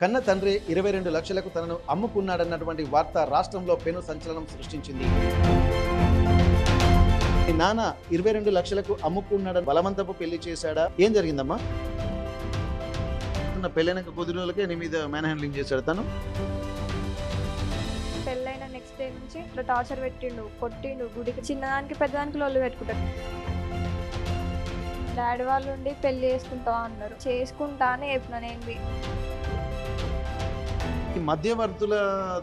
కన్న తండ్రి 22 లక్షలకు తనను అమ్ముకున్నాడన్నటువంటి వార్త రాష్ట్రంలో పెను సంచలనం సృష్టించింది. మీ నాన్న 22 లక్షలకు అమ్ముకున్నాడని బలవంతపు పెళ్లి చేశాడా? ఏం జరిగిందమ్మా? పెళ్ళైనాక కొద్ది రోజులకే నీ మీద మ్యాన్ హ్యాండ్లింగ్ చేశాడు తను. పెళ్ళైన నెక్స్ట్ డే నుంచి ఇట్లా టార్చర్ పెట్టిండు, కొట్టిండు, గుడికి చిన్నదానికి పెద్దదానికి లొల్లు పెట్టుకుంటాడు. డాడీ వాళ్ళు ఉండి పెళ్లి చేసుకుంటావా అన్నారు. చేసుకుంటా అని చెప్పిన నేను. ఈ మధ్యవర్తుల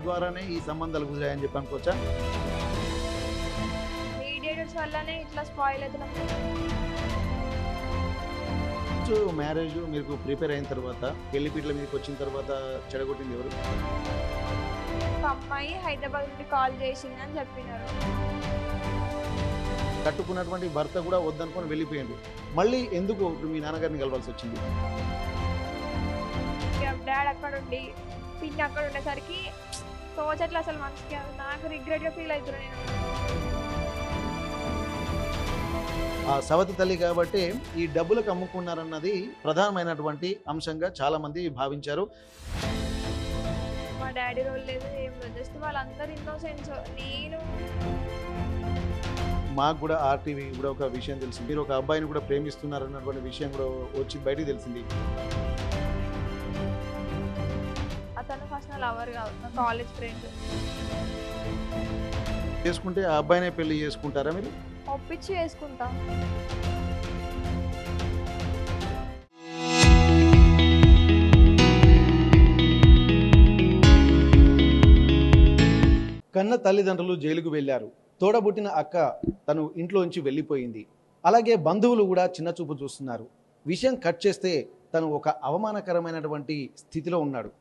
ద్వారానే ఈ సంబంధాలు కుదిరాయని చెప్పి అనుకోవచ్చా? మీడియేటర్స్ వల్లనే ఇట్లా స్పాయిల్ అవుతున్నాం. మ్యారేజ్ మీకు ప్రిపేర్ అయిన తర్వాత పెళ్లి పీటల మీదకి వచ్చిన తర్వాత చెడగొట్టింది ఎవరు? ఒక అమ్మాయి హైదరాబాద్ నుండి కాల్ చేసింది అని చెప్పినారు. కట్టుకున్నటువంటి భర్త కూడా వద్దనుకొని వెళ్ళిపోయింది. మళ్ళీ ఎందుకు మీ నాన్నగారిని కలవాల్సి వచ్చింది? డాడీ అక్కడ ఉండి పిన్ని అక్కడ ఉండేసరికి తోచట్లే అసలు మనసుకి. నాకు రిగ్రెట్గా ఫీల్ అవుతున్నా నేను. ఆ సవతి తల్లి కాబట్టి ఈ డబ్బులకు అమ్ముకున్నారన్నది ప్రధానమైనటువంటి అంశంగా చాలా మంది భావించారు. మా డాడీ రోల్ లేదు, ఏం లేదు, జస్ట్ వాళ్ళందరూ ఇన్నోసెన్స్. నేను మాకు కూడా ఆర్టీవీ కూడా ఒక విషయం తెలిసింది, మీరు ఒక అబ్బాయిని కూడా ప్రేమిస్తున్నారన్నటువంటి విషయం కూడా వచ్చి బయటికి తెలిసింది. అతను ఫస్ట్ నా లవర్ కాదు, నా కాలేజ్ ఫ్రెండ్. చేసుకుంటే ఆ అబ్బాయినే పెళ్లి చేసుకుంటారా మీరు? ఒప్పించి చేసుకుంటా. కన్న తల్లిదండ్రులు జైలుకు వెళ్ళారు. తోడబుట్టిన అక్క తను ఇంట్లోంచి వెళ్ళిపోయింది. అలాగే బంధువులు కూడా చిన్నచూపు చూస్తున్నారు. విషయం కట్ చేస్తే తను ఒక అవమానకరమైనటువంటి స్థితిలో ఉన్నాడు.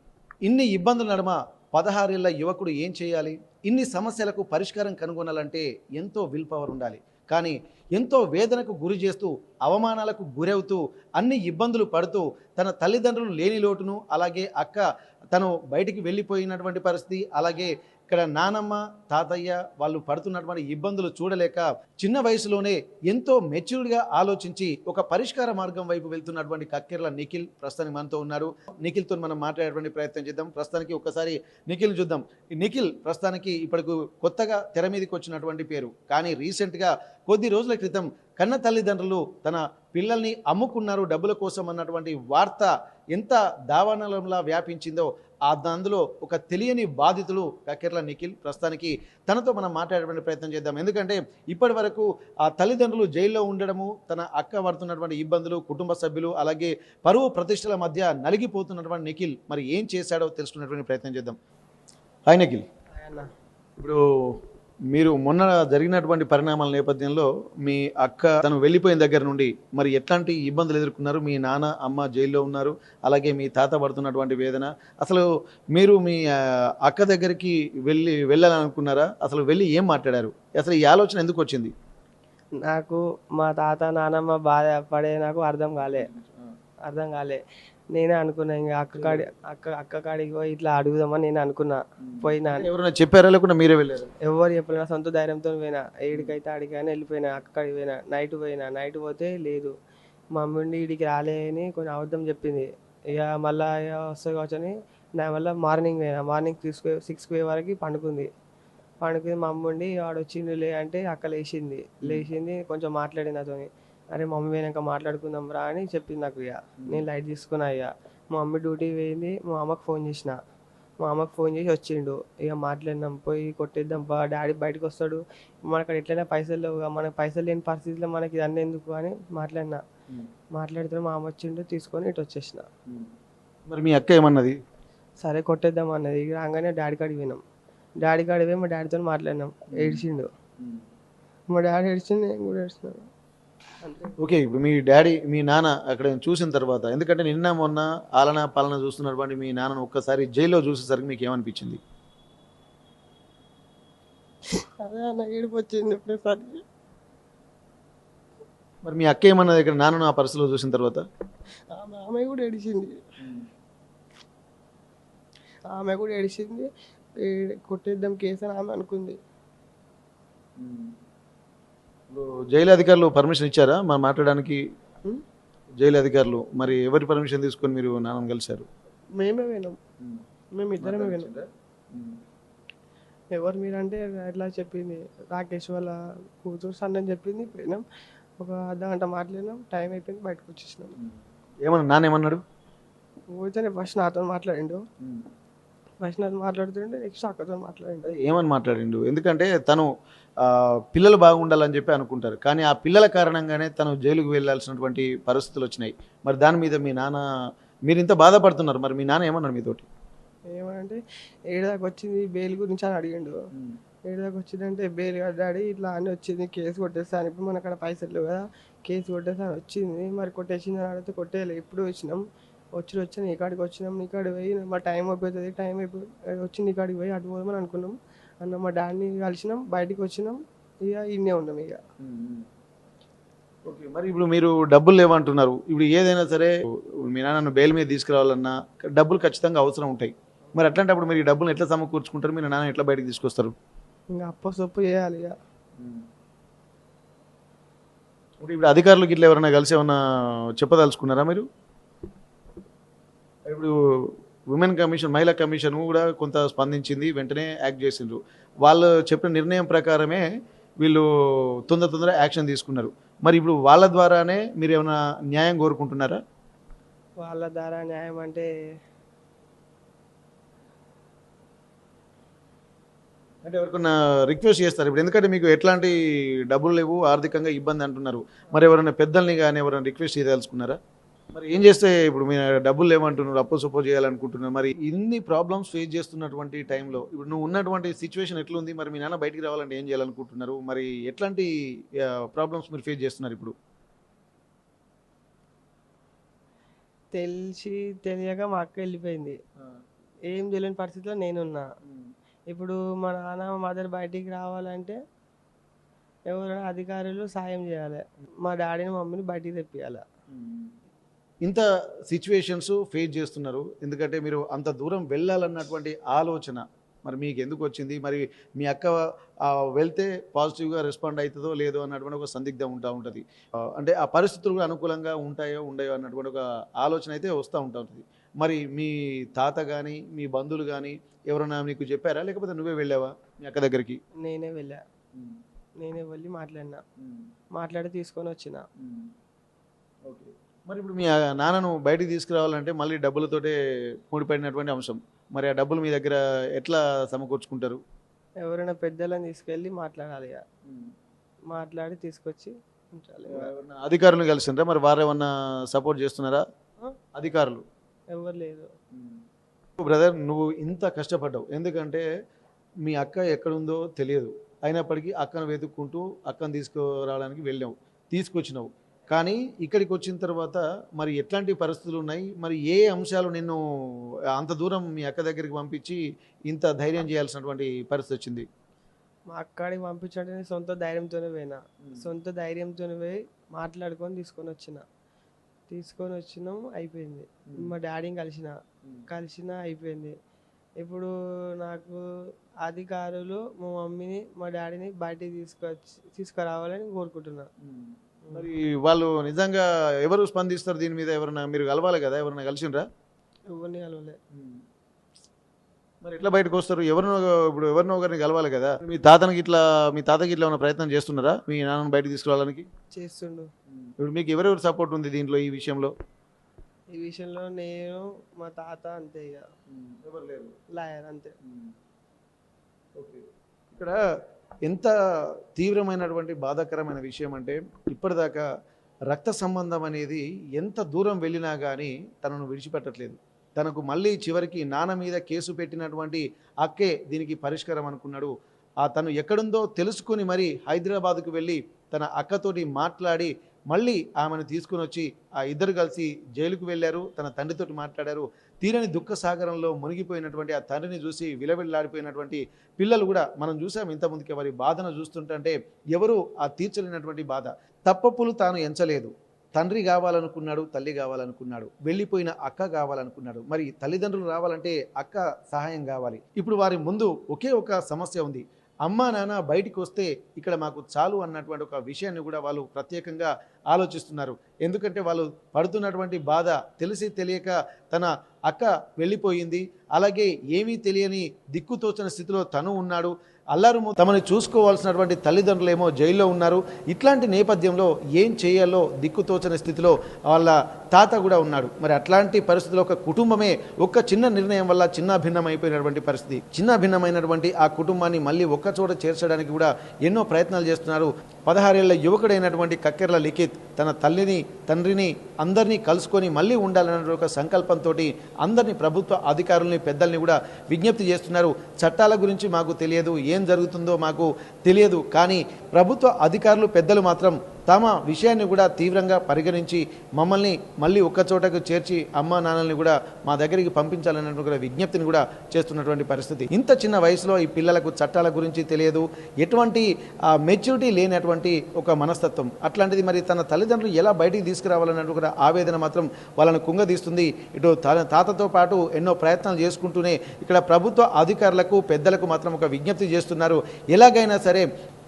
ఇన్ని ఇబ్బందుల నడుమ 16 ఏళ్ల యువకుడు ఏం చేయాలి? ఇన్ని సమస్యలకు పరిష్కారం కనుగొనాలంటే ఎంతో విల్ పవర్ ఉండాలి. కానీ ఎంతో వేదనకు గురి చేస్తూ, అవమానాలకు గురవుతూ, అన్ని ఇబ్బందులు పడుతూ, తన తల్లిదండ్రులు లేని లోటును, అలాగే అక్క తను బయటికి వెళ్ళిపోయినటువంటి పరిస్థితి, అలాగే ఇక్కడ నానమ్మ తాతయ్య వాళ్ళు పడుతున్నటువంటి ఇబ్బందులు చూడలేక చిన్న వయసులోనే ఎంతో మెచ్యూర్డ్గా ఆలోచించి ఒక పరిష్కార మార్గం వైపు వెళ్తున్నటువంటి కక్కెర్ల నిఖిల్ ప్రస్తుతానికి మనతో ఉన్నారు. నిఖిల్తో మనం మాట్లాడేటువంటి ప్రయత్నం చేద్దాం. ప్రస్తుతానికి ఒక్కసారి నిఖిల్ చూద్దాం. ఈ నిఖిల్ ప్రస్తుతానికి ఇప్పటికు కొత్తగా తెర మీదకి వచ్చినటువంటి పేరు. కానీ రీసెంట్గా కొద్ది రోజుల క్రితం కన్న తల్లిదండ్రులు తన పిల్లల్ని అమ్ముకున్నారు డబ్బుల కోసం అన్నటువంటి వార్త ఎంత దావానలంలా వ్యాపించిందో అందులో ఒక తెలియని బాధితులు కక్కెర్ల నిఖిల్. ప్రస్తుతానికి తనతో మనం మాట్లాడేటువంటి ప్రయత్నం చేద్దాం. ఎందుకంటే ఇప్పటి వరకు ఆ తల్లిదండ్రులు జైల్లో ఉండడము, తన అక్క పడుతున్నటువంటి ఇబ్బందులు, కుటుంబ సభ్యులు, అలాగే పరువు ప్రతిష్టల మధ్య నలిగిపోతున్నటువంటి నిఖిల్ మరి ఏం చేశాడో తెలుసుకునేటువంటి ప్రయత్నం చేద్దాం. హాయ్ నిఖిల్. ఇప్పుడు మీరు మొన్న జరిగినటువంటి పరిణామాల నేపథ్యంలో మీ అక్క తను వెళ్ళిపోయిన దగ్గర నుండి మరి ఎట్లాంటి ఇబ్బందులు ఎదుర్కొన్నారు? మీ నాన్న అమ్మ జైల్లో ఉన్నారు, అలాగే మీ తాత పడుతున్నటువంటి వేదన. అసలు మీరు మీ అక్క దగ్గరికి వెళ్ళాలనుకున్నారా? అసలు వెళ్ళి ఏం మాట్లాడారు? అసలు ఈ ఆలోచన ఎందుకు వచ్చింది? నాకు మా తాత నానమ్మ బాధ పడే నాకు అర్థం కాలే. నేనే అనుకున్నా ఇంకా అక్క కాడికి పోయి ఇట్లా అడుగుదామని నేను అనుకున్నా. పోయినా. ఎవరైనా చెప్పారా లేకుండా మీరే వెళ్ళారు? ఎవరు చెప్పిన సొంత ధైర్యంతో పోయినా. ఏడికైతే ఆడికైనా వెళ్ళిపోయినా. అక్క కాడికి పోయినా. నైట్ పోతే లేదు. మా మమ్మీ ఉండి ఈడికి రాలే అని కొన్ని అబద్ధం చెప్పింది. ఇక మళ్ళీ వస్తే కావచ్చు అని నా వల్ల మార్నింగ్ 6కి పోయే వరకు పండుకుంది. మా మమ్మీ ఉండి వాడు వచ్చిండు అంటే అక్క లేచింది కొంచెం మాట్లాడింది నాతోని. అరే మమ్మీ పోయినాక మాట్లాడుకుందాం రా అని చెప్పింది నాకు. ఇక నేను లైట్ తీసుకున్నా. ఇక మా మమ్మీ డ్యూటీ పోయింది. మా అమ్మకి ఫోన్ చేసి వచ్చిండు. ఇక మాట్లాడినాం, పోయి కొట్టేద్దాం డాడీ బయటకు వస్తాడు, మన అక్కడ ఎట్లయినా పైసలు లేవు, మనకు పైసలు లేని పరిస్థితిలో మనకి ఇది ఎందుకు అని మాట్లాడితే మా అమ్మ వచ్చిండు, తీసుకొని ఇటు వచ్చేసిన. మరి మీ అక్క ఏమన్నది? సరే కొట్టేద్దాం అన్నది. ఇక రాగానే డాడీ కాడికి పోయినాం. మా డాడీతో మాట్లాడినాం. ఏడ్చిండు. మా డాడీ ఏడ్చింది, నేను కూడా ఏడ్చినాను. ఓకే, ఇప్పుడు మీ నాన్న అక్కడ చూసిన తర్వాత, ఎందుకంటే నిన్న మొన్న ఆలన పాలన చూస్తున్నటువంటి మీ నాన్నను ఒక్కసారి జైల్లో చూసేసరికి మీకు ఏమనిపించింది? అదే అన్న ఏడుపు వచ్చింది. మరి మీ అక్క ఏమన్నది ఇక్కడ నాన్నను ఆ పరిస్థితిలో చూసిన తర్వాత? ఆమె కూడా ఏడిచింది. కొట్టేద్దాం కేసు అని ఆమె అనుకుంది. జైలు అధికారులు పర్మిషన్ ఇచ్చారా మరి మాట్లాడడానికి? జైలు అధికారులు మరి ఎవరి పర్మిషన్ తీసుకొని మీరు నాన్నను కలిశారు? మేమే పోయినాం, మేము ఇద్దరమే పోయినాం. ఎవరు మీరంటే ఎట్లా చెప్పింది రాకేష్ వాళ్ళ కూతురు సన్నని చెప్పింది. పోయినాం, ఒక అర్ధగంట మాట్లాడినాం, టైం అయిపోయింది, బయటకు వచ్చేసినాం. ఏమన్నా నాన్న ఏమన్నాడు? పోతేనే ఫస్ట్ నాతో మాట్లాడిండు, ఫస్ట్ నాతో మాట్లాడుతుంటే నెక్స్ట్ అక్కతో మాట్లాడిండు. ఏమని మాట్లాడిండు? ఎందుకంటే తను పిల్లలు బాగుండాలని చెప్పి అనుకుంటారు, కానీ ఆ పిల్లల కారణంగానే తను జైలుకు వెళ్ళాల్సినటువంటి పరిస్థితులు వచ్చినాయి. మరి దాని మీద మీ నాన్న, మీరు ఇంత బాధపడుతున్నారు, మరి మీ నాన్న ఏమన్నాడు మీతోటి? ఏమంటే ఏడాదాకా వచ్చింది బెయిల్ గురించి అని అడిగిండు. ఏడాదాకా వచ్చిందంటే బెయిల్ డాడీ ఇట్లా అని వచ్చింది, కేసు కొట్టేస్తాను, ఇప్పుడు మన అక్కడ పైసలు లేవు కదా, కేసు కొట్టేస్తాను వచ్చింది, మరి కొట్టేసింది అని అడిగితే కొట్టేయాలి, ఇప్పుడు వచ్చినాం, వచ్చి నీ కాడికి వచ్చినాం, నీ కాడికి పోయి మా టైం అయిపోతుంది, టైం అయిపోయి వచ్చి నీ కాడికి పోయి అటు పోదామని అనుకున్నాం అన్న. మా డాడీని కలిసినాం, బయటికి వచ్చినాం, ఇక ఇన్నే ఉన్నాం ఇక. ఓకే, మరి ఇప్పుడు మీరు డబ్బులు లేవంటున్నారు, ఇప్పుడు ఏదైనా సరే మీ నాన్న బెయిల్ మీద తీసుకురావాలన్నా డబ్బులు ఖచ్చితంగా అవసరం ఉంటాయి. మరి అట్లాంటప్పుడు మీరు ఈ డబ్బులు ఎట్లా సమకూర్చుకుంటారు? మీరు నాన్న ఎట్లా బయటకు తీసుకొస్తారు? ఇంకా అప్పు సొప్పు చేయాలి ఇక. ఇప్పుడు అధికారులకు ఇట్లా ఎవరైనా కలిసి ఏమన్నా చెప్పదలుచుకున్నారా మీరు? ఇప్పుడు ఉమెన్ కమిషన్, మహిళా కమిషన్ కూడా కొంత స్పందించింది, వెంటనే యాక్ట్ చేసిండ్రు. వాళ్ళు చెప్పిన నిర్ణయం ప్రకారమే వీళ్ళు తొందర యాక్షన్ తీసుకున్నారు. మరి ఇప్పుడు వాళ్ళ ద్వారానే మీరు ఏమైనా న్యాయం కోరుకుంటున్నారా? వాళ్ళ ద్వారా న్యాయం అంటే ఎవరికన్నా రిక్వెస్ట్ చేస్తారు ఇప్పుడు? ఎందుకంటే మీకు ఎట్లాంటి డబ్బులు లేవు, ఆర్థికంగా ఇబ్బంది అంటున్నారు. మరి ఎవరైనా పెద్దల్ని కానీ ఎవరైనా రిక్వెస్ట్ చేయదలుచుకున్నారా? మరి ఏం చేస్తే ఇప్పుడు మీ డబ్బులు లేవంటున్నారు, అప్పు సపోజ్ చేయాలనుకుంటున్నారు, మరి ఇన్ని ప్రాబ్లమ్స్ ఫేస్ చేస్తున్నటువంటి టైంలో ఇప్పుడు నువ్వు ఉన్నటువంటి సిచ్యువేషన్ ఎట్లుంది? మరి మీ నాన్న బయటికి రావాలంటే ఏం చేయాలనుకుంటున్నారు? మరి ఎట్లాంటి ప్రాబ్లమ్స్ మీరు ఫేస్ చేస్తున్నారు ఇప్పుడు? తెలిసి తెలియక మా అక్క వెళ్ళిపోయింది, ఏం తెలియని పరిస్థితిలో నేనున్నా. ఇప్పుడు మా నాన్న మదర్ బయటికి రావాలంటే ఎవరైనా అధికారులు సాయం చేయాలి, మా డాడీని మమ్మీని బయటికి తెప్పియాలి. ఇంత సిచ్యువేషన్స్ ఫేస్ చేస్తున్నారు, ఎందుకంటే మీరు అంత దూరం వెళ్ళాలన్నటువంటి ఆలోచన మరి మీకు ఎందుకు వచ్చింది? మరి మీ అక్క వెళ్తే పాజిటివ్గా రెస్పాండ్ అవుతుందో లేదో అన్నటువంటి ఒక సందిగ్ధం ఉంటుంది. అంటే ఆ పరిస్థితులు కూడా అనుకూలంగా ఉంటాయో ఉండయో అన్నటువంటి ఒక ఆలోచన అయితే వస్తూ ఉంటుంది. మరి మీ తాత కానీ మీ బంధువులు కానీ ఎవరైనా మీకు చెప్పారా, లేకపోతే నువ్వే వెళ్ళావా మీ అక్క దగ్గరికి? నేనే వెళ్ళా, నేనే వెళ్ళి మాట్లాడినా, మాట్లాడి తీసుకొని వచ్చిన. ఓకే, మరి ఇప్పుడు మీ నాన్నను బయటికి తీసుకురావాలంటే మళ్ళీ డబ్బులతోటే ముడిపడినటువంటి అంశం. మరి ఆ డబ్బులు మీ దగ్గర ఎట్లా సమకూర్చుకుంటారు? ఎవరైనా పెద్దలను తీసుకెళ్ళి మాట్లాడాలి ఇక, మాట్లాడి తీసుకొచ్చి ఉంచాలి. ఎవరైనా అధికారులను కలిసిండ్రా? మరి వారు ఏమన్నా సపోర్ట్ చేస్తున్నారా అధికారులు? ఎవరు లేదు. బ్రదర్, నువ్వు ఇంత కష్టపడ్డావు, ఎందుకంటే మీ అక్క ఎక్కడుందో తెలియదు, అయినప్పటికీ అక్కను వెతుక్కుంటూ అక్కను తీసుకురావడానికి వెళ్ళావు, తీసుకొచ్చినావు. కానీ ఇక్కడికి వచ్చిన తర్వాత మరి ఎట్లాంటి పరిస్థితులు ఉన్నాయి? మరి ఏ అంశాలు నిన్ను అంత దూరం మీ అక్క దగ్గరికి పంపించి ఇంత ధైర్యం చేయాల్సినటువంటి పరిస్థితి వచ్చింది? మా అక్కడికి పంపించండి సొంత ధైర్యంతోనే పోయినా, సొంత ధైర్యంతో పోయి మాట్లాడుకొని తీసుకొని వచ్చినాం, అయిపోయింది. మా డాడీని కలిసిన అయిపోయింది. ఇప్పుడు నాకు అధికారులు మా మమ్మీని మా డాడీని బయటికి తీసుకురావాలని కోరుకుంటున్నా. మరి వాళ్ళు నిజంగా ఎవరు స్పందిస్తారు దీని మీద? ఎవరైనా మీరు కలవాలి కదా, ఎవరైనా కలిసిండ్రా? ఎవరిని కలవలే. మరి ఎట్లా బయటకు వస్తారు? ఇప్పుడు ఎవరినో ఒకరిని కలవాలి కదా. మీ తాతకి ఇట్లా ఏమైనా ప్రయత్నం చేస్తున్నారా మీ నాన్నని బయటకు తీసుకురావడానికి? చేస్తుండు. ఇప్పుడు మీకు ఎవరెవరు సపోర్ట్ ఉంది దీంట్లో, ఈ విషయంలో? ఈ విషయంలో నేను, మా తాత, అంతే ఇక, ఎవరు లేరు, లాయర్ అంతే. ఓకే, ఇక్కడ ఎంత తీవ్రమైనటువంటి బాధాకరమైన విషయం అంటే ఇప్పటిదాకా రక్త సంబంధం అనేది ఎంత దూరం వెళ్ళినా కానీ తనను విడిచిపెట్టట్లేదు. తనకు మళ్ళీ చివరికి నాన్న మీద కేసు పెట్టినటువంటి అక్కే దీనికి పరిష్కారం అనుకున్నాడు. తను ఎక్కడుందో తెలుసుకొని మరి హైదరాబాద్కు వెళ్ళి తన అక్కతోటి మాట్లాడి మళ్ళీ ఆమెను తీసుకుని వచ్చి ఆ ఇద్దరు కలిసి జైలుకు వెళ్ళారు, తన తండ్రితోటి మాట్లాడారు. తీరని దుఃఖ సాగరంలో మునిగిపోయినటువంటి ఆ తండ్రిని చూసి విలవిల్లాడిపోయినటువంటి పిల్లలు కూడా మనం చూసాం ఇంతకుముందుకే. వారి బాధను చూస్తుంటే ఎవరు తీర్చలేనటువంటి బాధ. తప్పప్పులు తాను ఎంచలేదు, తండ్రి కావాలనుకున్నాడు, తల్లి కావాలనుకున్నాడు, వెళ్ళిపోయిన అక్క కావాలనుకున్నాడు. మరి తల్లిదండ్రులు రావాలంటే అక్క సహాయం కావాలి. ఇప్పుడు వారి ముందు ఒకే ఒక సమస్య ఉంది, అమ్మా నాన్న బయటికి వస్తే ఇక్కడ మాకు చాలు అన్నటువంటి ఒక విషయాన్ని కూడా వాళ్ళు ప్రత్యేకంగా ఆలోచిస్తున్నారు. ఎందుకంటే వాళ్ళు పడుతున్నటువంటి బాధ తెలిసి తెలియక తన అక్క వెళ్ళిపోయింది, అలాగే ఏమీ తెలియని దిక్కుతోచని స్థితిలో తను ఉన్నాడు, అల్లారుము తమని చూసుకోవాల్సినటువంటి తల్లిదండ్రులేమో జైల్లో ఉన్నారు. ఇట్లాంటి నేపథ్యంలో ఏం చేయాలో దిక్కుతోచని స్థితిలో వాళ్ళ తాత కూడా ఉన్నాడు. మరి అట్లాంటి పరిస్థితిలో ఒక కుటుంబమే ఒక్క చిన్న నిర్ణయం వల్ల చిన్నాభిన్నమైపోయినటువంటి పరిస్థితి. చిన్నాభిన్నమైనటువంటి ఆ కుటుంబాన్ని మళ్ళీ ఒక్కచోట చేర్చడానికి కూడా ఎన్నో ప్రయత్నాలు చేస్తున్నారు. 16 ఏళ్ల యువకుడైనటువంటి కక్కెర్ల లిఖిత్ తన తల్లిని తండ్రిని అందరినీ కలుసుకొని మళ్ళీ ఉండాలనే ఒక సంకల్పంతో అందరినీ ప్రభుత్వ అధికారుల్ని పెద్దల్ని కూడా విజ్ఞప్తి చేస్తున్నారు. చట్టాల గురించి మాకు తెలియదు, ఏం జరుగుతుందో మాకు తెలియదు, కానీ ప్రభుత్వ అధికారులు పెద్దలు మాత్రం తమ విషయాన్ని కూడా తీవ్రంగా పరిగణించి మమ్మల్ని మళ్ళీ ఒక్కచోటకు చేర్చి అమ్మా నాన్నల్ని కూడా మా దగ్గరికి పంపించాలన్నటువంటి విజ్ఞప్తిని కూడా చేస్తున్నటువంటి పరిస్థితి. ఇంత చిన్న వయసులో ఈ పిల్లలకు చట్టాల గురించి తెలియదు, ఎటువంటి మెచ్యూరిటీ లేనటువంటి ఒక మనస్తత్వం. అట్లాంటిది మరి తన తల్లిదండ్రులు ఎలా బయటికి తీసుకురావాలన్నట్టు కూడా ఆవేదన మాత్రం వాళ్ళని కుంగదీస్తుంది. ఇటు తాతతో పాటు ఎన్నో ప్రయత్నాలు చేసుకుంటూనే ఇక్కడ ప్రభుత్వ అధికారులకు పెద్దలకు మాత్రం ఒక విజ్ఞప్తి చేస్తున్నారు. ఎలాగైనా సరే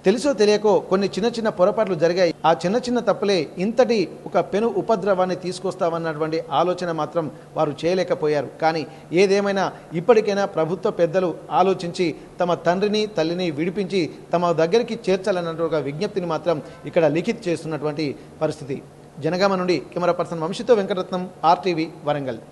తెలుసో తెలియకో కొన్ని చిన్న చిన్న పొరపాట్లు జరిగాయి, ఆ చిన్న చిన్న తప్పులే ఇంతటి ఒక పెను ఉపద్రవాన్ని తీసుకొస్తామన్నటువంటి ఆలోచన మాత్రం వారు చేయలేకపోయారు. కానీ ఏదేమైనా ఇప్పటికైనా ప్రభుత్వ పెద్దలు ఆలోచించి తమ తండ్రిని తల్లిని విడిపించి తమ దగ్గరికి చేర్చాలన్న ఒక విజ్ఞప్తిని మాత్రం ఇక్కడ లిఖిత్ చేస్తున్నటువంటి పరిస్థితి. జనగామ నుండి కెమెరా పర్సన్ వంశీతో వెంకటరత్నం, RTV వరంగల్.